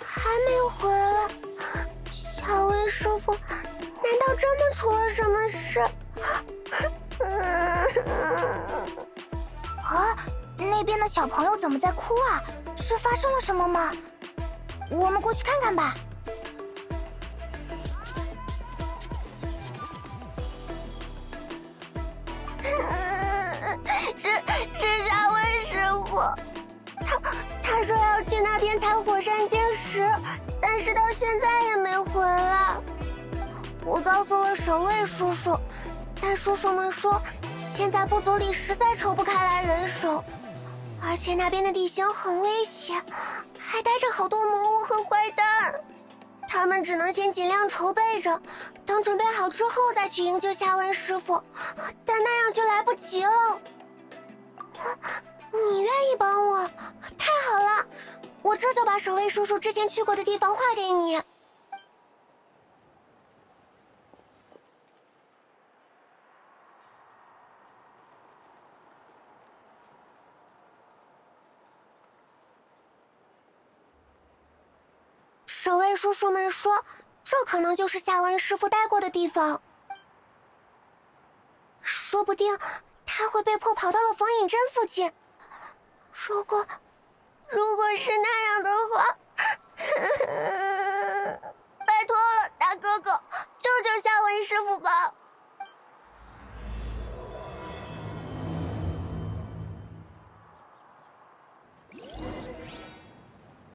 还没回来。小薇师傅，难道真的出了什么事？啊，那边的小朋友怎么在哭啊？是发生了什么吗？我们过去看看吧。是夏薇师傅，他说要去那边采火山晶石，但是到现在也没回来。我告诉了守卫叔叔，但叔叔们说现在部族里实在抽不开来人手，而且那边的地形很危险，还待着好多魔物和坏蛋。他们只能先尽量筹备着，等准备好之后再去营救夏文师傅，但那样就来不及了。你愿意帮我？太好了，我这就把守卫叔叔之前去过的地方画给你。守卫叔叔们说，这可能就是夏文师傅待过的地方。说不定他会被迫跑到了冯颖珍附近。如果是那样的话，拜托了，大哥哥，救救夏文师傅吧！